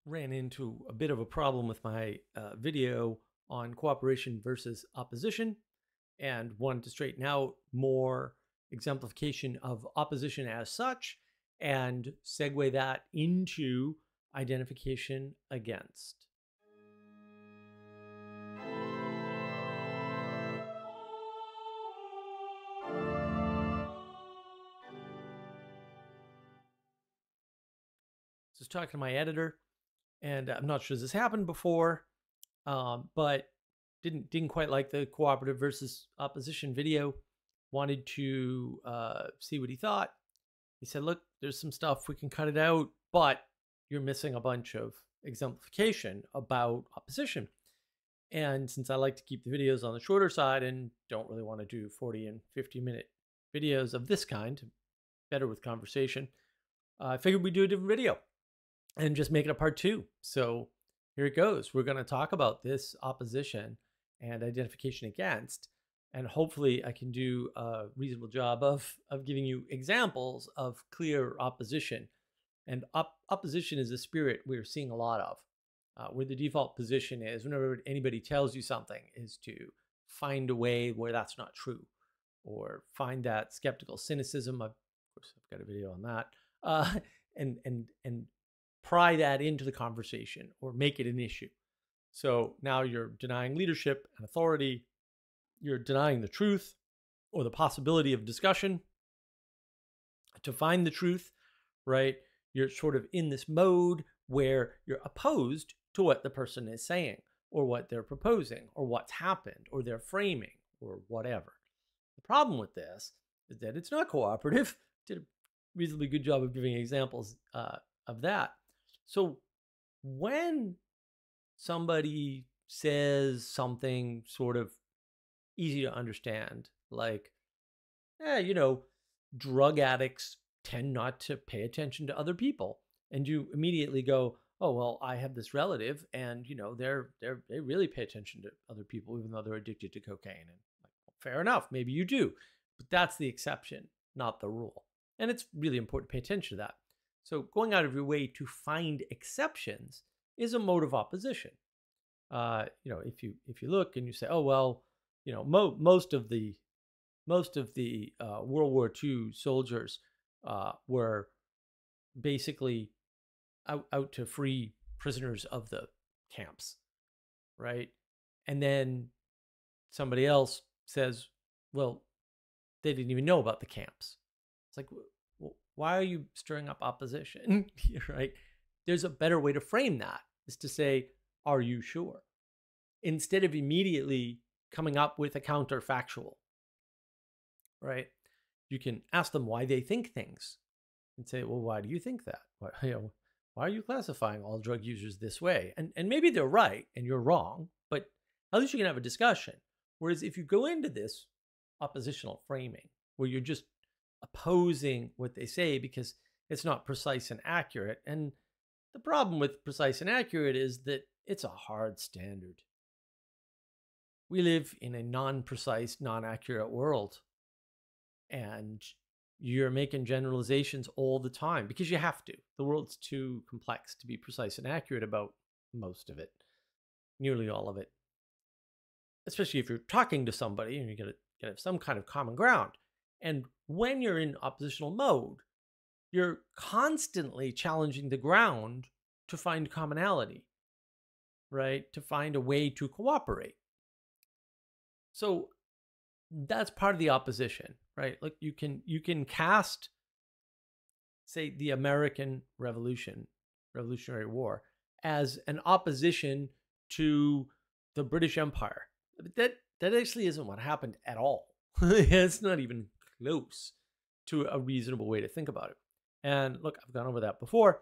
ran into a bit of a problem with my video on cooperation versus opposition and wanted to straighten out more exemplification of opposition as such and segue that into identification against. So I was talking to my editor, and I'm not sure this happened before, but didn't quite like the cooperative versus opposition video. Wanted to see what he thought. He said, "Look, there's some stuff we can cut it out, but you're missing a bunch of exemplification about opposition." And since I like to keep the videos on the shorter side and don't really want to do 40 and 50-minute videos of this kind, better with conversation, I figured we'd do a different video and just make it a part 2. So here it goes. We're going to talk about this opposition and identification against, and hopefully I can do a reasonable job of giving you examples of clear opposition. And opposition is a spirit we're seeing a lot of, where the default position is, whenever anybody tells you something, is to find a way where that's not true, or find that skeptical cynicism. Of course, I've got a video on that, and pry that into the conversation or make it an issue. So now you're denying leadership and authority. You're denying the truth or the possibility of discussion. To find the truth, right? You're sort of in this mode where you're opposed to what the person is saying or what they're proposing or what's happened or their framing or whatever. The problem with this is that it's not cooperative. Did a reasonably good job of giving examples of that. So when somebody says something sort of easy to understand, like, drug addicts tend not to pay attention to other people, and you immediately go, oh, well, I have this relative and they really pay attention to other people even though they're addicted to cocaine. And like, well, fair enough, maybe you do, but that's the exception, not the rule. And it's really important to pay attention to that. So going out of your way to find exceptions is a mode of opposition. If you look and you say, oh, well, most of the World War II soldiers were basically out to free prisoners of the camps, right? And then somebody else says, well, they didn't even know about the camps. It's like, well, why are you stirring up opposition? Right? There's a better way to frame that, is to say, are you sure? Instead of immediately coming up with a counterfactual, right? You can ask them why they think things and say, well, why do you think that? Why are you classifying all drug users this way? And maybe they're right and you're wrong, but at least you can have a discussion. Whereas if you go into this oppositional framing where you're just opposing what they say because it's not precise and accurate, and the problem with precise and accurate is that it's a hard standard. We live in a non-precise, non-accurate world, and you're making generalizations all the time because you have to. The world's too complex to be precise and accurate about most of it, nearly all of it. Especially if you're talking to somebody and you're going to have some kind of common ground. And when you're in oppositional mode, you're constantly challenging the ground to find commonality, right? To find a way to cooperate. So that's part of the opposition, right? Like you can cast, say, the American Revolutionary War as an opposition to the British Empire. But that actually isn't what happened at all. It's not even close to a reasonable way to think about it. And look, I've gone over that before.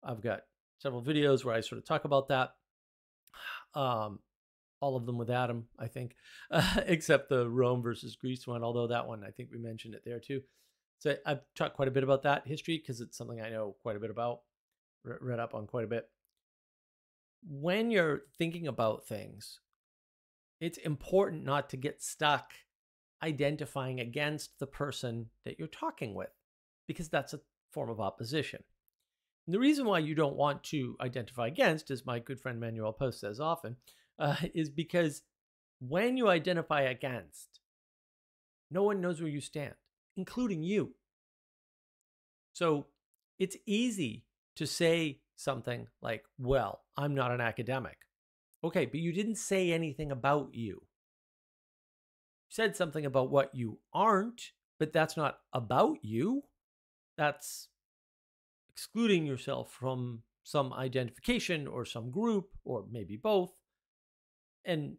I've got several videos where I sort of talk about that. All of them with Adam, I think, except the Rome versus Greece one, although that one, I think we mentioned it there too. So I've talked quite a bit about that history because it's something I know quite a bit about, read up on quite a bit. When you're thinking about things, it's important not to get stuck identifying against the person that you're talking with, because that's a form of opposition. And the reason why you don't want to identify against, as my good friend Manuel Post says often, is because when you identify against, no one knows where you stand, including you. So it's easy to say something like, well, I'm not an academic. Okay, but you didn't say anything about you. You said something about what you aren't, but that's not about you. That's excluding yourself from some identification or some group, or maybe both. And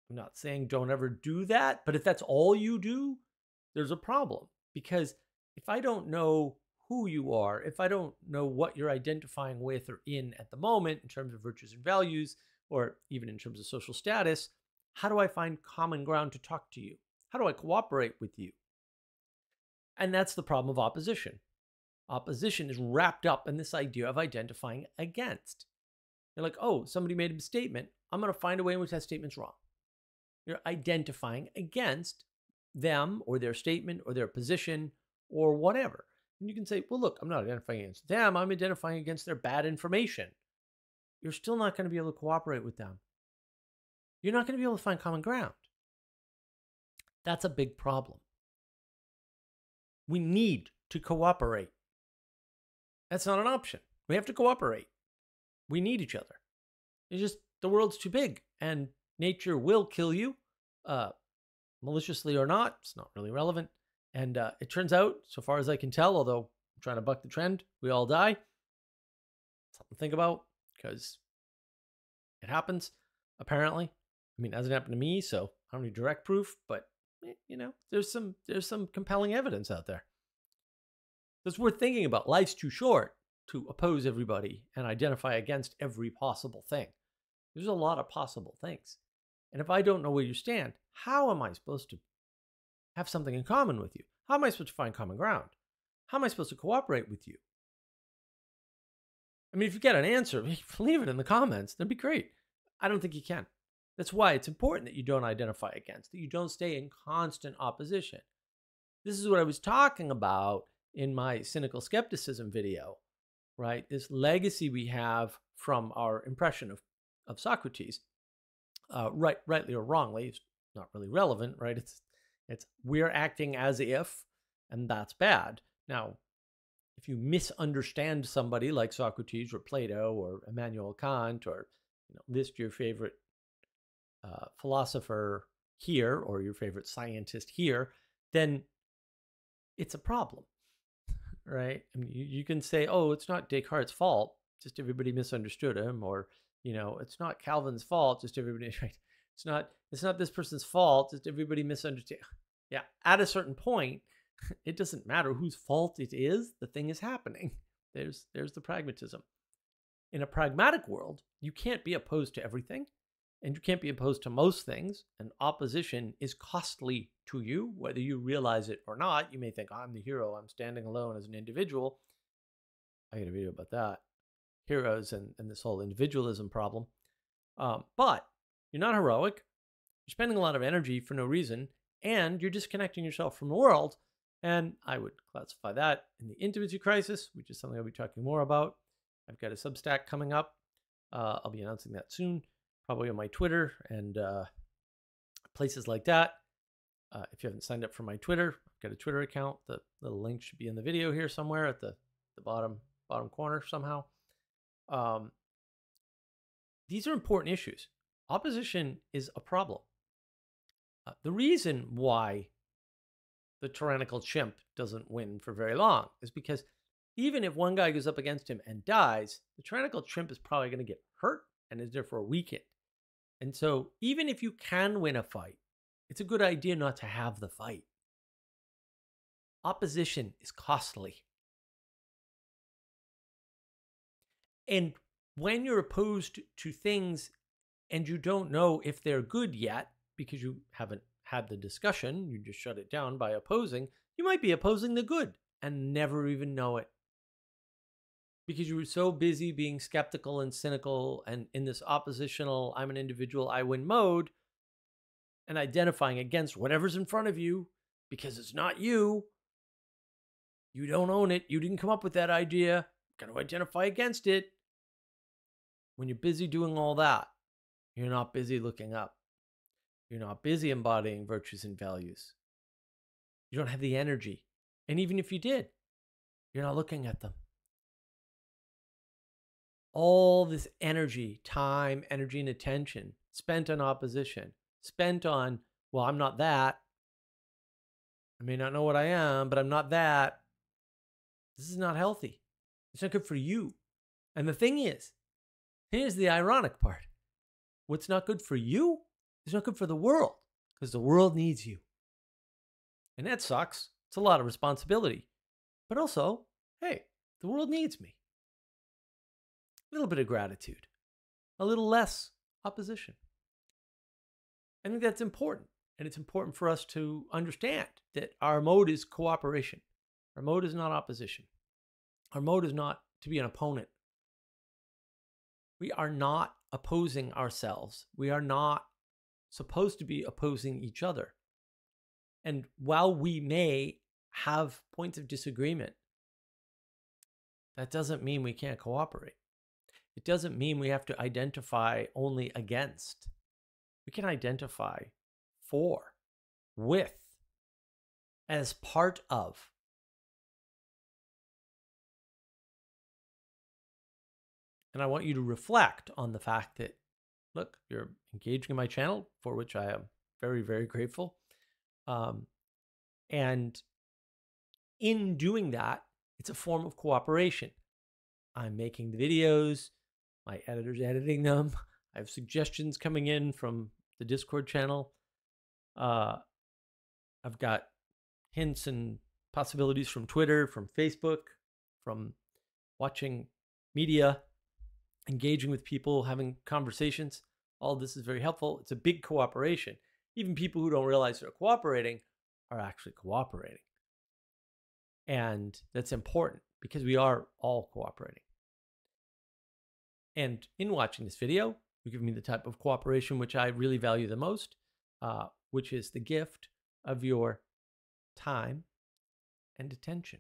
I'm not saying don't ever do that, but if that's all you do, there's a problem. Because if I don't know who you are, if I don't know what you're identifying with or in at the moment in terms of virtues and values, or even in terms of social status, how do I find common ground to talk to you? How do I cooperate with you? And that's the problem of opposition. Opposition is wrapped up in this idea of identifying against. You're like, oh, somebody made a statement. I'm going to find a way in which that statement's wrong. You're identifying against them or their statement or their position or whatever. And you can say, well, look, I'm not identifying against them. I'm identifying against their bad information. You're still not going to be able to cooperate with them. You're not going to be able to find common ground. That's a big problem. We need to cooperate. That's not an option. We have to cooperate. We need each other. It's just the world's too big and nature will kill you, maliciously or not. It's not really relevant. And it turns out, so far as I can tell, although I'm trying to buck the trend, we all die. Something to think about, because it happens, apparently. I mean, it hasn't happened to me, so I don't need direct proof, but there's some compelling evidence out there. It's worth thinking about. Life's too short to oppose everybody and identify against every possible thing. There's a lot of possible things. And if I don't know where you stand, how am I supposed to have something in common with you? How am I supposed to find common ground? How am I supposed to cooperate with you? I mean, if you get an answer, leave it in the comments. That'd be great. I don't think you can. That's why it's important that you don't identify against, that you don't stay in constant opposition. This is what I was talking about in my cynical skepticism video, right? This legacy we have from our impression of Socrates, rightly or wrongly, it's not really relevant, right? It's we're acting as if, and that's bad. Now, if you misunderstand somebody like Socrates or Plato or Immanuel Kant, or list your favorite philosopher here or your favorite scientist here, then it's a problem, right? I mean, you can say, oh, it's not Descartes' fault, just everybody misunderstood him, or it's not Calvin's fault, just everybody, right? It's not this person's fault, just everybody misunderstood. Yeah, at a certain point, it doesn't matter whose fault it is, the thing is happening. There's the pragmatism. In a pragmatic world, you can't be opposed to everything, and you can't be opposed to most things, and opposition is costly to you, whether you realize it or not. You may think, I'm the hero, I'm standing alone as an individual. I got a video about that. Heroes and this whole individualism problem. But you're not heroic. You're spending a lot of energy for no reason, and you're disconnecting yourself from the world. And I would classify that in the intimacy crisis, which is something I'll be talking more about. I've got a Substack coming up. I'll be announcing that soon, probably on my Twitter and places like that. If you haven't signed up for my Twitter, I've got a Twitter account. The little link should be in the video here somewhere at the bottom corner somehow. These are important issues. Opposition is a problem. The reason why the tyrannical chimp doesn't win for very long is because even if one guy goes up against him and dies, the tyrannical chimp is probably going to get hurt and is therefore weakened. And so even if you can win a fight, it's a good idea not to have the fight. Opposition is costly. And when you're opposed to things and you don't know if they're good yet, because you haven't had the discussion, you just shut it down by opposing, you might be opposing the good and never even know it. Because you were so busy being skeptical and cynical and in this oppositional, I'm an individual, I win mode, and identifying against whatever's in front of you because it's not you. You don't own it. You didn't come up with that idea. got to identify against it. When you're busy doing all that, you're not busy looking up. You're not busy embodying virtues and values. You don't have the energy. And even if you did, you're not looking at them. All this energy, time, energy, and attention spent on opposition, spent on, well, I'm not that. I may not know what I am, but I'm not that. This is not healthy. It's not good for you. And the thing is, here's the ironic part. What's not good for you is not good for the world, because the world needs you. And that sucks. It's a lot of responsibility. But also, hey, the world needs me. A little bit of gratitude. A little less opposition. I think that's important. And it's important for us to understand that our mode is cooperation. Our mode is not opposition. Our mode is not to be an opponent. We are not opposing ourselves. We are not supposed to be opposing each other. And while we may have points of disagreement, that doesn't mean we can't cooperate. It doesn't mean we have to identify only against. We can identify for, with, as part of. And I want you to reflect on the fact that, look, you're engaging in my channel, for which I am very, very grateful. And in doing that, it's a form of cooperation. I'm making the videos, my editor's editing them. I have suggestions coming in from the Discord channel. I've got hints and possibilities from Twitter, from Facebook, from watching media, engaging with people, having conversations. All this is very helpful. It's a big cooperation. Even people who don't realize they're cooperating are actually cooperating. And that's important because we are all cooperating. And in watching this video, you give me the type of cooperation which I really value the most, which is the gift of your time and attention.